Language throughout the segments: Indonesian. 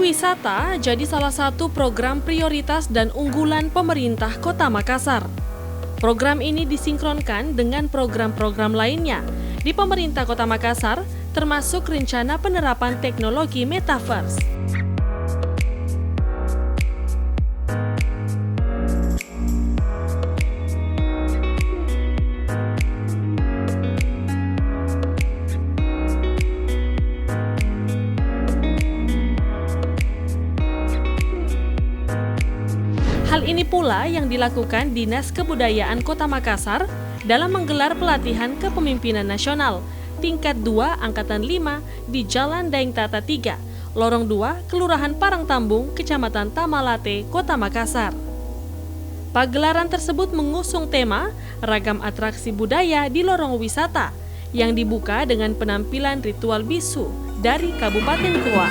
wisata jadi salah satu program prioritas dan unggulan pemerintah Kota Makassar. Program ini disinkronkan dengan program-program lainnya di pemerintah Kota Makassar, termasuk rencana penerapan teknologi metaverse. Hal ini pula yang dilakukan Dinas Kebudayaan Kota Makassar dalam menggelar pelatihan kepemimpinan nasional tingkat 2 Angkatan 5 di Jalan Daeng Tata 3, Lorong 2, Kelurahan Parangtambung, Kecamatan Tamalate, Kota Makassar. Pagelaran tersebut mengusung tema Ragam Atraksi Budaya di Lorong Wisata yang dibuka dengan penampilan ritual bisu dari Kabupaten Goa.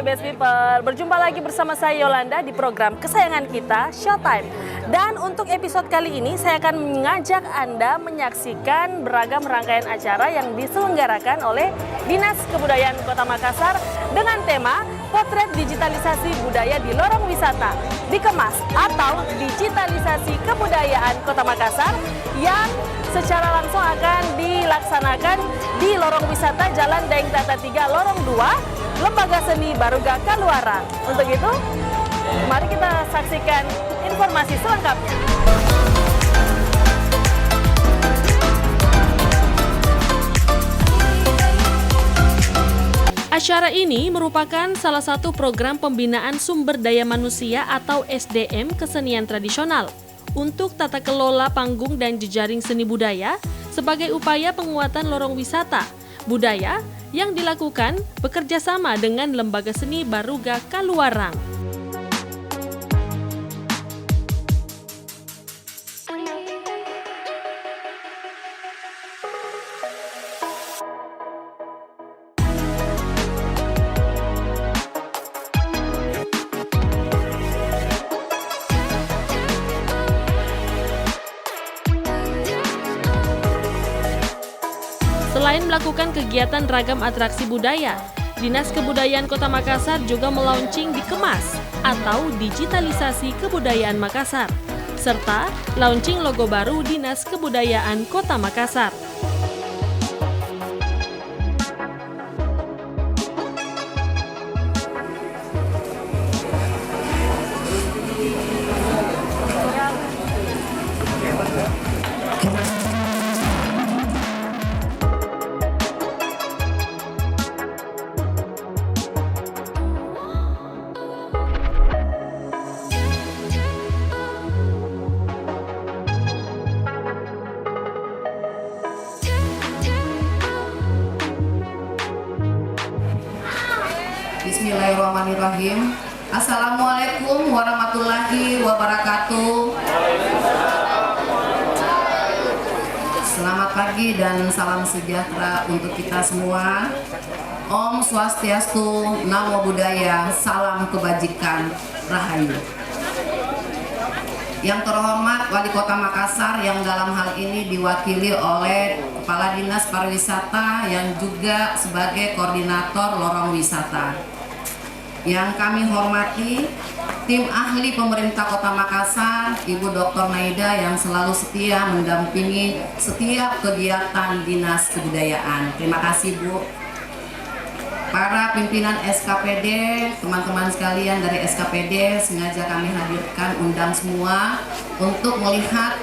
Best People, berjumpa lagi bersama saya Yolanda di program kesayangan kita, Showtime. Dan untuk episode kali ini saya akan mengajak Anda menyaksikan beragam rangkaian acara yang diselenggarakan oleh Dinas Kebudayaan Kota Makassar dengan tema Potret Digitalisasi Budaya di Lorong Wisata Dikemas atau Digitalisasi Kebudayaan Kota Makassar yang secara langsung akan dilaksanakan di Lorong Wisata Jalan Daeng Tata 3 Lorong 2 Lembaga Seni Baruga Kaluarang. Untuk itu, mari kita saksikan informasi selengkapnya. Acara ini merupakan salah satu program pembinaan sumber daya manusia atau SDM kesenian tradisional untuk tata kelola panggung dan jejaring seni budaya sebagai upaya penguatan lorong wisata budaya yang dilakukan bekerja sama dengan Lembaga Seni Baruga Kaluarang. Selain melakukan kegiatan ragam atraksi budaya, Dinas Kebudayaan Kota Makassar juga melaunching Dikemas atau Digitalisasi Kebudayaan Makassar, serta launching logo baru Dinas Kebudayaan Kota Makassar. Bismillahirrahmanirrahim. Assalamualaikum warahmatullahi wabarakatuh. Selamat pagi dan salam sejahtera untuk kita semua. Om Swastiastu, Namo Buddhaya, salam kebajikan, Rahayu. Yang terhormat Wali Kota Makassar yang dalam hal ini diwakili oleh Kepala Dinas Pariwisata yang juga sebagai Koordinator Lorong Wisata. Yang kami hormati tim ahli pemerintah Kota Makassar, Ibu Dr. Naida yang selalu setia mendampingi setiap kegiatan Dinas Kebudayaan. Terima kasih Bu. Para pimpinan SKPD, teman-teman sekalian dari SKPD, sengaja kami hadirkan undang semua untuk melihat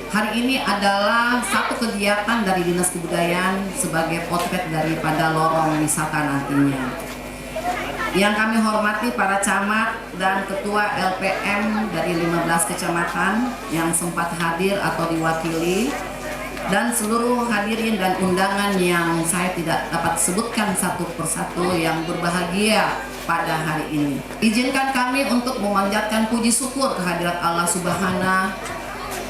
hari ini adalah satu kegiatan dari Dinas Kebudayaan sebagai potret daripada lorong wisata nantinya. Yang kami hormati para camat dan ketua LPM dari 15 kecamatan yang sempat hadir atau diwakili, dan seluruh hadirin dan undangan yang saya tidak dapat sebutkan satu persatu yang berbahagia pada hari ini. Izinkan kami untuk memanjatkan puji syukur kehadirat Allah Subhanahu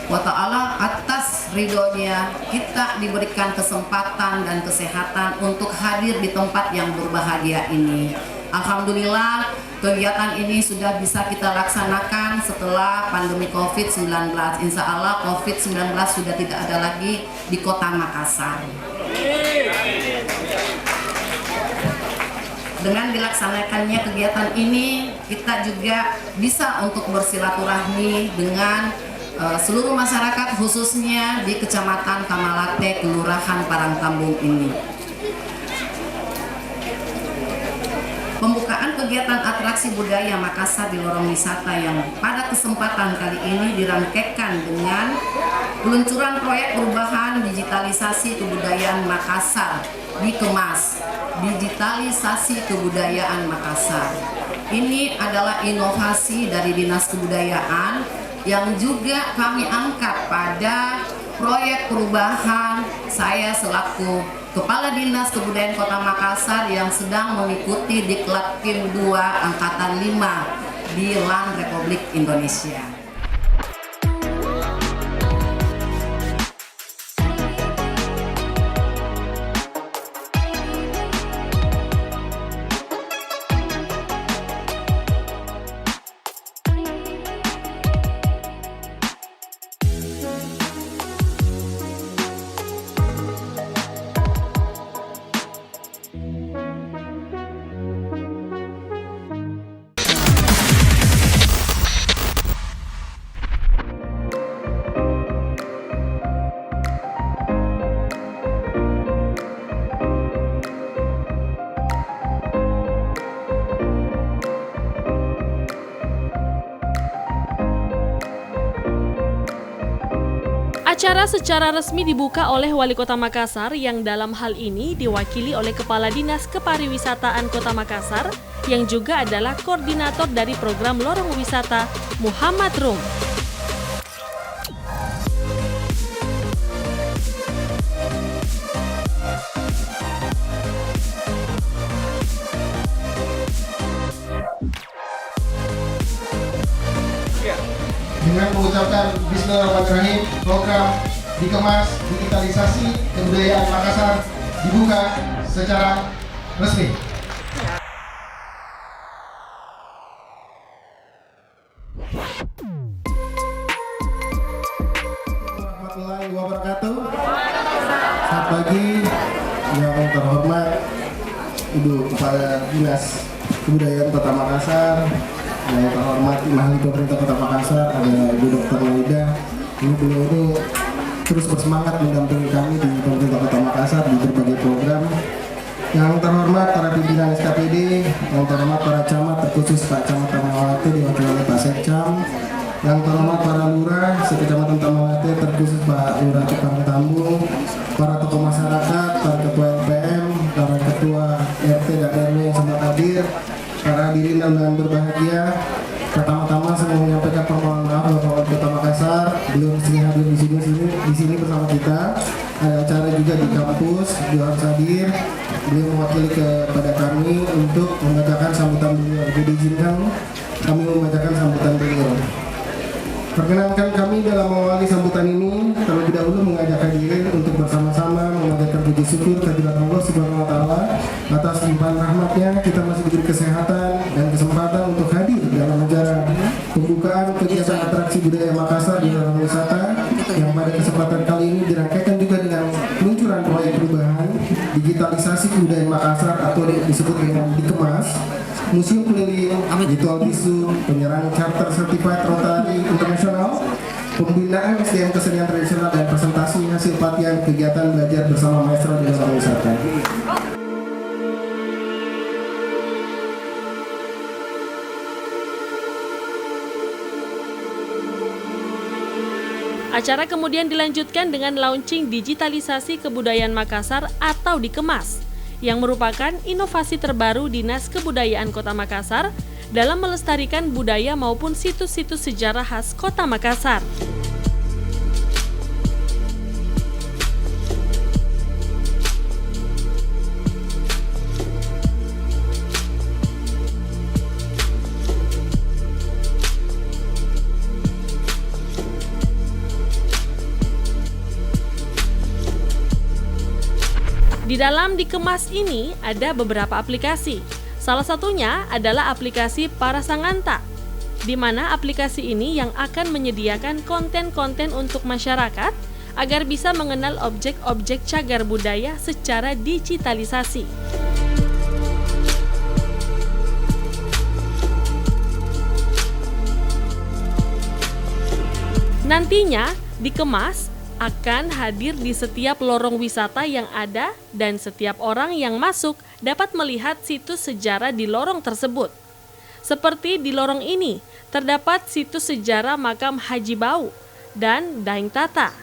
wa Ta'ala atas ridhonya kita diberikan kesempatan dan kesehatan untuk hadir di tempat yang berbahagia ini. Alhamdulillah kegiatan ini sudah bisa kita laksanakan setelah pandemi COVID-19. Insya Allah COVID-19 sudah tidak ada lagi di Kota Makassar. Dengan dilaksanakannya kegiatan ini, kita juga bisa untuk bersilaturahmi dengan seluruh masyarakat, khususnya di Kecamatan Tamalate, Kelurahan Parangtambung ini. Pembukaan kegiatan atraksi budaya Makassar di lorong wisata yang pada kesempatan kali ini dirangkaikan dengan peluncuran proyek perubahan digitalisasi kebudayaan Makassar, Dikemas, Digitalisasi Kebudayaan Makassar. Ini adalah inovasi dari Dinas Kebudayaan yang juga kami angkat pada proyek perubahan saya selaku Kepala Dinas Kebudayaan Kota Makassar yang sedang mengikuti Diklat Kim 2 Angkatan 5 di LAN Republik Indonesia. Acara secara resmi dibuka oleh Wali Kota Makassar yang dalam hal ini diwakili oleh Kepala Dinas Kepariwisataan Kota Makassar yang juga adalah koordinator dari program Lorong Wisata, Muhammad Rum. Dengan mengucapkan Bismillahirrahmanirrahim, program Dikemas Digitalisasi Kebudayaan Makassar dibuka secara resmi. Warahmatullahi wabarakatuh. Selamat pagi yang terhormat Ibu Kepala Dinas Kebudayaan Kota Makassar, yang terhormat Mahli Pemerintah Kota Makassar, ada Ibu Dr. Maida. Beliau ini terus bersemangat mendampingi kami di Pemerintah Kota Makassar di berbagai program. Yang terhormat para pimpinan SKPD, yang terhormat para camat, terkhusus Pak Camat Tamawati diwakili oleh Pak Sekcam, yang terhormat para lurah sekecamatan Tamawati, terkhusus Pak Lurah Tukang Tambung, para tokoh masyarakat, para ketua LPM, para ketua RT dan RW yang sempat hadir, para hadirin dan undangan berbahagia. Pertama-tama saya mau menyampaikan permohonan maaf kepada Kota Makassar belum sering hadir di sini bersama kita. Ada acara juga di kampus, beliau harus hadir. Beliau mewakili kepada kami untuk membacakan sambutan beliau. Jadi izinkan kami membacakan sambutan beliau. Perkenankan kami dalam mengawali sambutan ini terlebih dahulu mengajak hadirin untuk bersama-sama memanjatkan puji syukur kehadirat Allah Subhanahu wa taala atas limpahan rahmatnya kita masih diberi kesehatan dan kesempatan untuk hadir dalam acara pembukaan kegiatan atraksi budaya Makassar di Lorong Wisata yang pada kesempatan kali ini dirangkaikan juga dengan peluncuran proyek perubahan digitalisasi kebudayaan Makassar atau disebut dengan Dikemas, Museum Keliling, Ritual Bisu, penyerahan Charter Certified Rotary Internasional, pembinaan SDM kesenian tradisional dan presentasi hasil pelatihan kegiatan belajar bersama maestro di Lorong Wisata. Acara kemudian dilanjutkan dengan launching digitalisasi kebudayaan Makassar atau Dikemas, yang merupakan inovasi terbaru Dinas Kebudayaan Kota Makassar dalam melestarikan budaya maupun situs-situs sejarah khas Kota Makassar. Di dalam Dikemas ini ada beberapa aplikasi. Salah satunya adalah aplikasi Parasanganta, di mana aplikasi ini yang akan menyediakan konten-konten untuk masyarakat agar bisa mengenal objek-objek cagar budaya secara digitalisasi. Nantinya, Dikemas akan hadir di setiap lorong wisata yang ada dan setiap orang yang masuk dapat melihat situs sejarah di lorong tersebut. Seperti di lorong ini, terdapat situs sejarah makam Haji Bau dan Daeng Tata.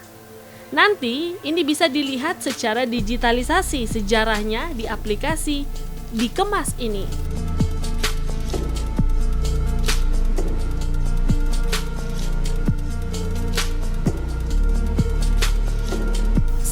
Nanti ini bisa dilihat secara digitalisasi sejarahnya di aplikasi Dikemas ini.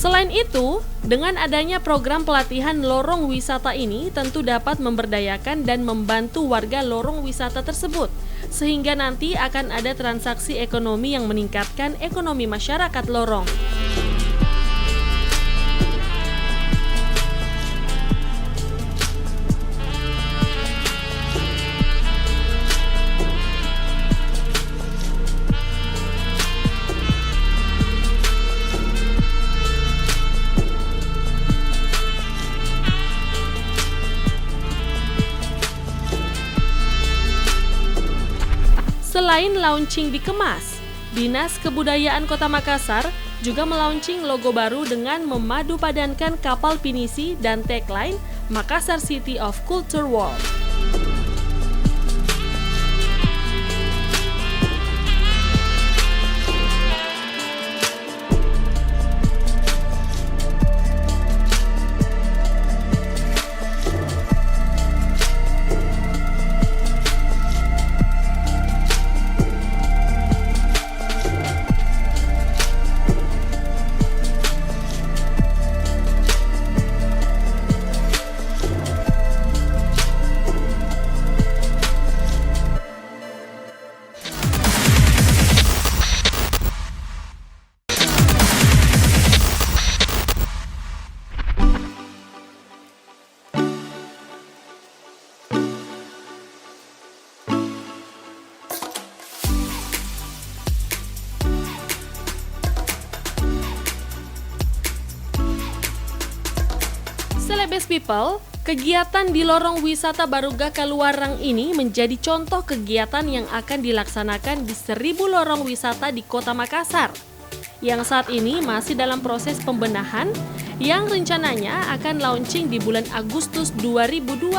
Selain itu, dengan adanya program pelatihan lorong wisata ini tentu dapat memberdayakan dan membantu warga lorong wisata tersebut, sehingga nanti akan ada transaksi ekonomi yang meningkatkan ekonomi masyarakat lorong. Selain launching Dikemas, Dinas Kebudayaan Kota Makassar juga melaunching logo baru dengan memadu padankan kapal pinisi dan tagline Makassar City of Culture World. Celebes People, kegiatan di lorong wisata Baruga Kaluarang ini menjadi contoh kegiatan yang akan dilaksanakan di 1000 lorong wisata di Kota Makassar, yang saat ini masih dalam proses pembenahan yang rencananya akan launching di bulan Agustus 2022.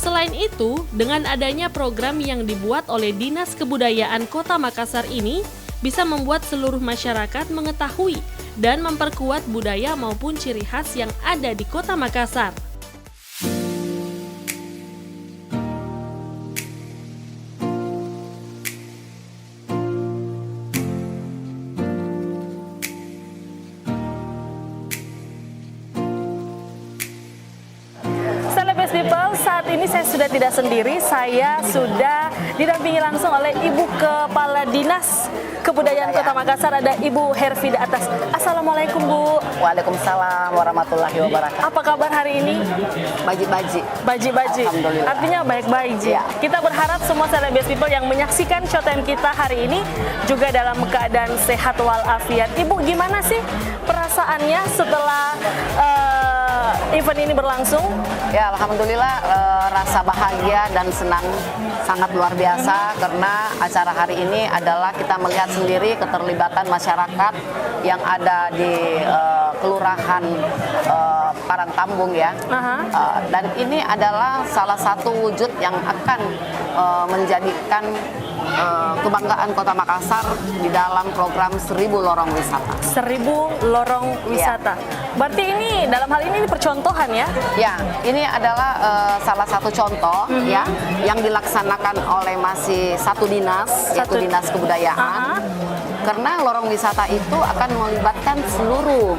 Selain itu, dengan adanya program yang dibuat oleh Dinas Kebudayaan Kota Makassar ini, bisa membuat seluruh masyarakat mengetahui dan memperkuat budaya maupun ciri khas yang ada di Kota Makassar. Celebes People, saat ini saya sudah tidak sendiri, saya sudah didampingi langsung oleh Ibu Kepala Dinas Kebudayaan Kota Makassar, ada Ibu Herfida Atas. Assalamualaikum Bu. Waalaikumsalam warahmatullahi wabarakatuh. Apa kabar hari ini? Baji-baji. Baji-baji. Alhamdulillah. Artinya baik-baik. Ya. Kita berharap semua Celebes People yang menyaksikan Showtime kita hari ini juga dalam keadaan sehat walafiat. Ibu, gimana sih perasaannya setelah event ini berlangsung? Ya, alhamdulillah rasa bahagia dan senang sangat luar biasa karena acara hari ini adalah kita melihat sendiri keterlibatan masyarakat yang ada di Kelurahan Parangtambung ya. Dan ini adalah salah satu wujud yang akan menjadikan kebanggaan Kota Makassar di dalam program 1000 lorong wisata. 1000 lorong wisata. Berarti ini dalam hal ini percontohan ya? Ya, ini adalah salah satu contoh ya yang dilaksanakan oleh masih satu dinas, yaitu Dinas Kebudayaan. Karena lorong wisata itu akan melibatkan seluruh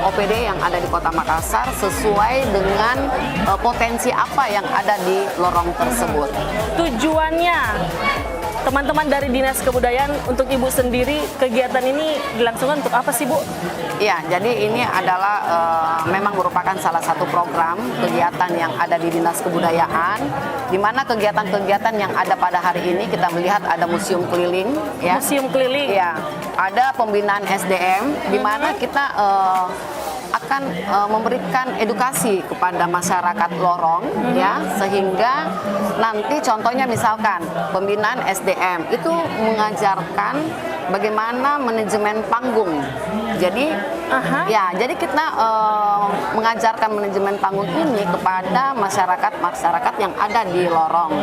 OPD yang ada di Kota Makassar sesuai dengan potensi apa yang ada di lorong tersebut. Tujuannya teman-teman dari Dinas Kebudayaan, untuk Ibu sendiri, kegiatan ini dilangsungkan untuk apa sih Bu? Ya, jadi ini adalah memang merupakan salah satu program kegiatan yang ada di Dinas Kebudayaan, di mana kegiatan-kegiatan yang ada pada hari ini kita melihat ada museum keliling, ya. Museum keliling. Ya, ada pembinaan SDM, di mana kita akan memberikan edukasi kepada masyarakat lorong, ya, sehingga nanti contohnya misalkan pembinaan SDM itu mengajarkan bagaimana manajemen panggung. Jadi ya, jadi kita mengajarkan manajemen panggung ini kepada masyarakat yang ada di lorong,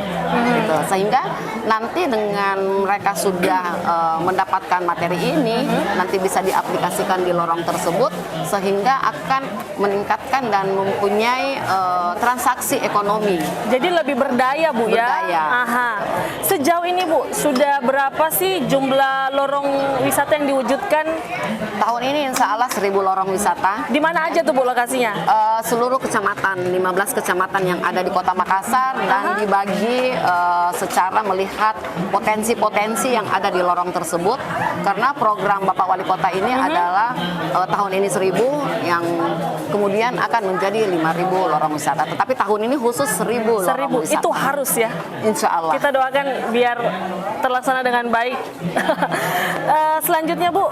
gitu. Sehingga nanti dengan mereka sudah mendapatkan materi ini, nanti bisa diaplikasikan di lorong tersebut, sehingga akan meningkatkan dan mempunyai transaksi ekonomi. Jadi lebih berdaya Bu ya? Berdaya. sejauh ini Bu, sudah berapa sih jumlah lorong wisata yang diwujudkan? Tahun ini insya Allah 1000 lorong wisata. Di mana aja tuh Bu lokasinya? Seluruh kecamatan, 15 kecamatan yang ada di Kota Makassar dan dibagi secara melihat potensi-potensi yang ada di lorong tersebut. Karena program Bapak Wali Kota ini adalah tahun ini 1000 yang kemudian akan menjadi 5000 lorong wisata. Tetapi tahun ini khusus 1000 lorong 1000, wisata. itu harus ya. Insya Allah. Kita doakan biar terlaksana dengan baik. Selanjutnya Bu,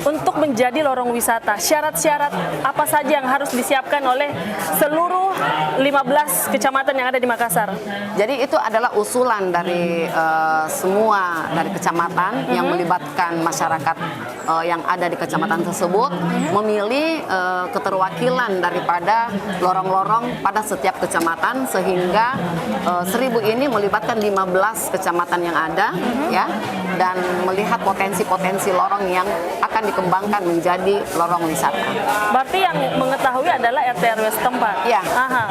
untuk menjadi lorong wisata, syarat-syarat apa saja yang harus disiapkan oleh seluruh 15 kecamatan yang ada di Makassar? Jadi itu adalah usulan dari semua dari kecamatan yang melibatkan masyarakat yang ada di kecamatan tersebut, memilih keterwakilan daripada lorong-lorong pada setiap kecamatan, sehingga 1000 ini melibatkan 15 kecamatan yang ada, ya, dan melihat potensi-potensi lorong yang akan dikembangkan menjadi lorong wisata. Berarti yang mengetahui adalah RT RW setempat. Ya. Aha.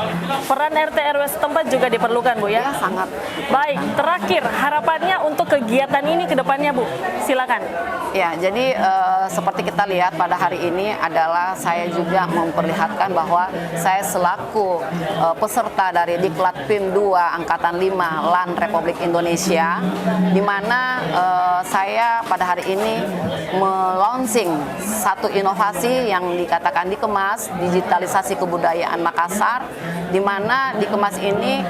Peran RT RW setempat juga diperlukan Bu ya. Ya, sangat. Baik, terakhir harapannya untuk kegiatan ini ke depannya Bu. Silakan. Ya, jadi seperti kita lihat pada hari ini adalah saya juga memperlihatkan bahwa saya selaku peserta dari Diklat PIM 2 Angkatan 5 LAN Republik Indonesia, di mana saya pada hari ini launching satu inovasi yang dikatakan Dikemas, digitalisasi kebudayaan Makassar, di mana Dikemas ini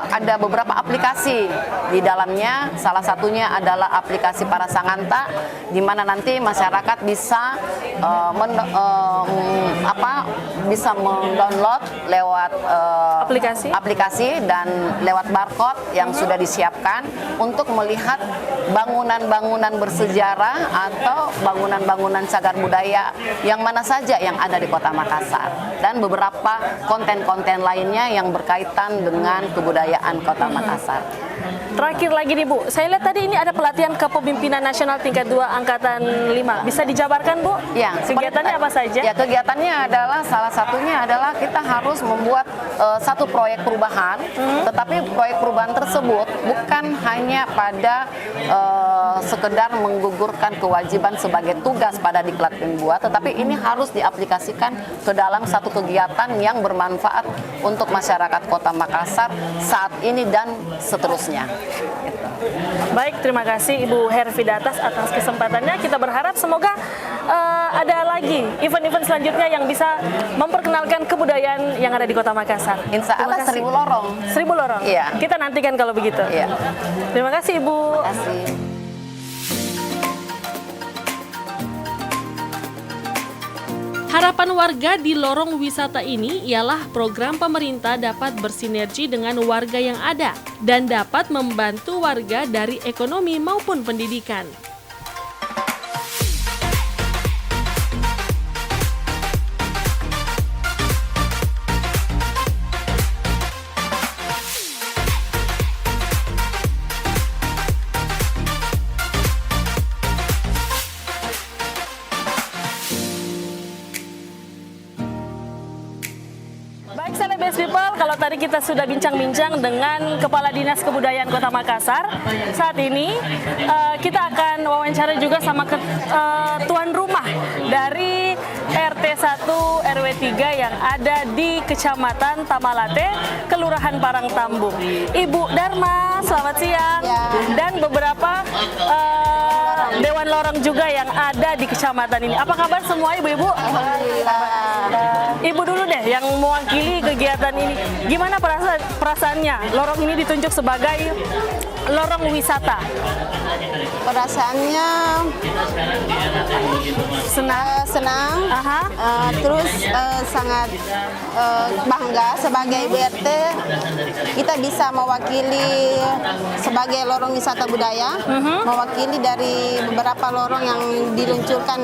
ada beberapa aplikasi di dalamnya. Salah satunya adalah aplikasi Parasanganta, di mana nanti masyarakat bisa bisa mendownload lewat aplikasi dan lewat barcode yang sudah disiapkan untuk melihat bangunan-bangunan bersejarah atau bangunan-bangunan cagar budaya yang mana saja yang ada di Kota Makassar, dan beberapa konten-konten lainnya yang berkaitan dengan kebudayaan Kota Makassar. Terakhir lagi nih Bu, saya lihat tadi ini ada pelatihan kepemimpinan nasional tingkat 2 angkatan 5. Bisa dijabarkan Bu? Ya, kegiatannya apa saja? Ya, kegiatannya adalah salah satunya adalah kita harus membuat satu proyek perubahan, tetapi proyek perubahan tersebut bukan hanya pada sekedar menggugurkan kewajiban sebagai tugas pada Diklat PIM 2, tetapi ini harus diaplikasikan ke dalam satu kegiatan yang bermanfaat untuk masyarakat Kota Makassar saat ini dan seterusnya. Baik, terima kasih Ibu Hervidatas atas kesempatannya. Kita berharap semoga ada lagi event-event selanjutnya yang bisa memperkenalkan kebudayaan yang ada di Kota Makassar. Insya Allah 1000 lorong. 1000 lorong? Iya. Kita nantikan kalau begitu. Iya. Terima kasih Ibu. Terima kasih. Harapan warga di lorong wisata ini ialah program pemerintah dapat bersinergi dengan warga yang ada dan dapat membantu warga dari ekonomi maupun pendidikan. Baik, Celebes People, kalau tadi kita sudah bincang-bincang dengan Kepala Dinas Kebudayaan Kota Makassar, saat ini kita akan wawancara juga sama tuan rumah dari RT 1 RW 3 yang ada di Kecamatan Tamalate, Kelurahan Parangtambung. Ibu Dharma, selamat siang. Ya. Dan beberapa Dewan Lorong juga yang ada di kecamatan ini. Apa kabar semua ibu-ibu? Alhamdulillah. Ibu dulu deh yang mewakili kegiatan ini. Gimana perasaannya? Lorong ini ditunjuk sebagai lorong wisata. Perasaannya senang, Aha. terus sangat bangga sebagai Ibu RT kita bisa mewakili sebagai lorong wisata budaya, mewakili dari beberapa lorong yang diluncurkan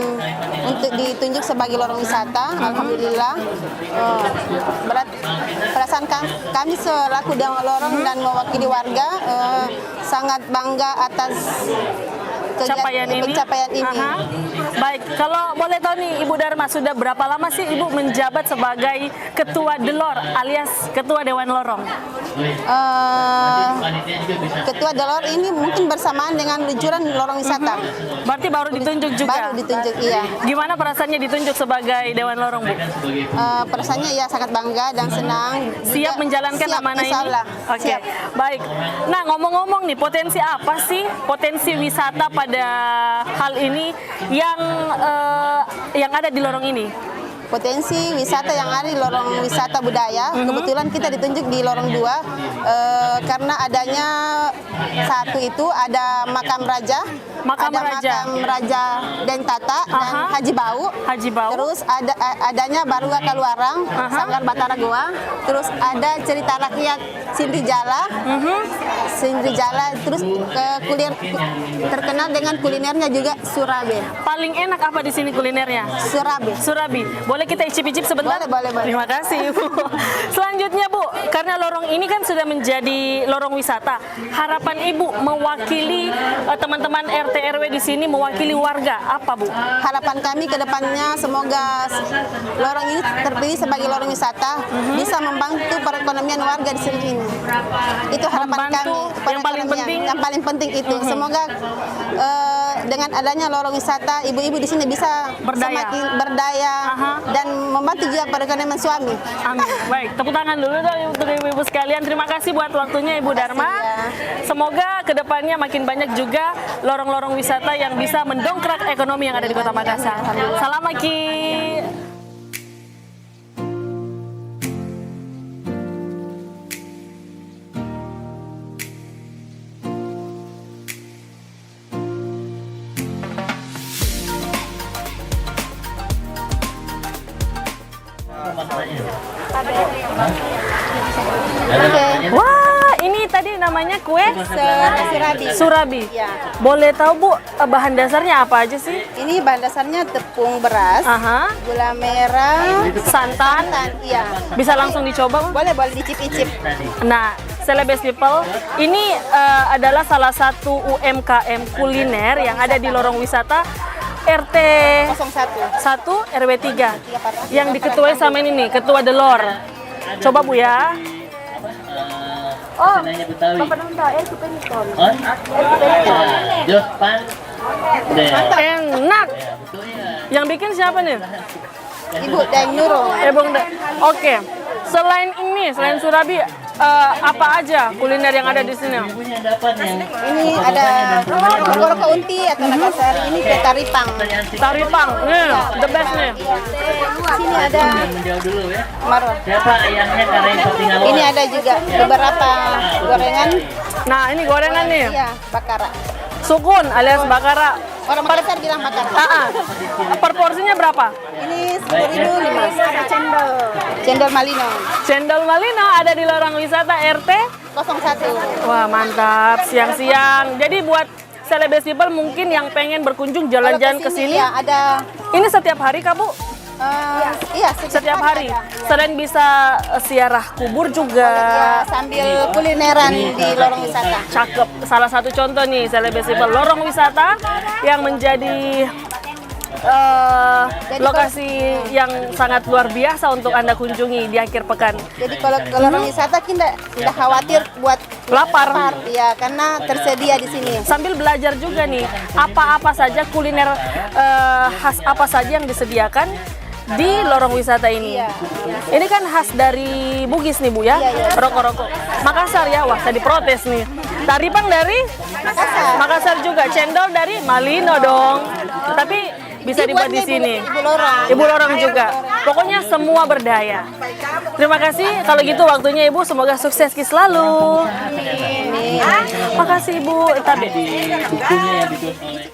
untuk ditunjuk sebagai lorong wisata. Alhamdulillah, perasaan kami selaku Dewan Lorong dan mewakili warga sangat bangga atas pencapaian ini. Pencapaian ini. Aha. Baik, kalau boleh tahu nih Ibu Dharma, sudah berapa lama sih Ibu menjabat sebagai Ketua Delor alias Ketua Dewan Lorong? Ketua Delor ini mungkin bersamaan dengan luncuran lorong wisata. Berarti baru ditunjuk juga? Baru ditunjuk, iya. Gimana perasaannya ditunjuk sebagai Dewan Lorong, Bu? Perasaannya ya sangat bangga dan senang. Siap Juga menjalankan siap, amanah ini? insya Allah. Oke, Siap. baik. Nah, ngomong-ngomong nih, potensi apa sih potensi wisata pada hal ini yang ada di lorong ini? Potensi wisata yang ada di lorong wisata budaya, kebetulan kita ditunjuk di lorong 2 karena adanya satu itu ada makam raja, Makam ada raja. makam raja Dentata dan Aha. Haji Bau. Haji Bau. Terus adanya Baruga Kaluarang, Sanggar Batara Goa. Terus ada cerita rakyat Sindrijala. Sindrijala. Terus kuliner terkenal dengan kulinernya juga Surabe. Paling enak apa di sini kulinernya? Surabe. Surabi. Boleh kita icip-icip sebentar? Boleh. Terima kasih, Bu. Selanjutnya, Bu, karena lorong ini kan sudah menjadi lorong wisata. Harapan Ibu mewakili teman-teman RT RW di sini, mewakili warga, apa, Bu? Harapan kami ke depannya semoga lorong ini terpilih sebagai lorong wisata bisa membantu perekonomian warga di sini. Itu harapan Membantu, kami. yang paling penting? Yang paling penting itu semoga dengan adanya lorong wisata ibu-ibu di sini bisa Berdaya. semakin berdaya dan membantu juga perekonomian suami. Amin. Baik, tepuk tangan dulu dong untuk ibu-ibu sekalian. Terima kasih buat waktunya Ibu Dharma. Semoga kedepannya makin banyak juga lorong-lorong wisata yang bisa mendongkrak ekonomi yang ada di Kota Makassar. Salam Maki. Wah, ini tadi namanya kue Surabi. Surabi. Ya. Boleh tahu Bu, bahan dasarnya apa aja sih? Ini bahan dasarnya tepung beras, Aha, gula merah, santan. iya. Bisa langsung dicoba, Bu? Boleh dicip-icip. Nah, Celebes People, ini adalah salah satu UMKM kuliner yang ada di lorong wisata RT 01. 1 RW 3 yang diketuai sama ini nih, Ketua Delor. Coba Bu ya. Oh, enak. Yang bikin siapa nih? Ibu Daeng Nurul. Oke. Selain Surabi, apa aja kuliner yang ada di sini? Ini ada Goroko Unti atau Makassar. Ini kayak taripang. Taripang, nih, the best nih. Sini ada marwah. Siapa ayahnya Karain Patinggalon? Ini ada juga beberapa gorengan. Nah, ini gorengan nih. Iya, bakara. Sukun alias bakara. Orang Makassar bilang bakara. Per porsinya berapa? Ini 10.005. Ada cendol. Cendol malino. Cendol malino ada di lorong wisata RT 01. Wah, mantap. Siang-siang. Jadi buat Celebes People mungkin yang pengen berkunjung jalan-jalan ke sini. Iya, ada. Ini setiap hari Kak, Bu? Iya, Setiap hari. ada. Selain bisa ziarah kubur juga. Ya, sambil kulineran di lorong wisata. Cakep. Salah satu contoh nih, Celebes People, lorong wisata yang menjadi lokasi yang sangat luar biasa untuk Anda kunjungi di akhir pekan. Jadi kalau ke lorong wisata kita tidak khawatir buat Lapar. ya karena tersedia di sini. Sambil belajar juga nih, apa-apa saja kuliner khas apa saja yang disediakan di lorong wisata ini. Iya. Ini kan khas dari Bugis nih Bu ya, Iya. rokok-rokok. Makassar ya, wah tadi protes nih. Taripang dari Makassar. Makassar juga, cendol dari Malino dong. Tapi bisa dibuat di sini. Ibu Lorong. Ibu Lorong juga. Pokoknya semua berdaya. Terima kasih. Kalau gitu waktunya Ibu, semoga sukses selalu. Makasih Ibu. Tapi Bukunya yang ditulis oleh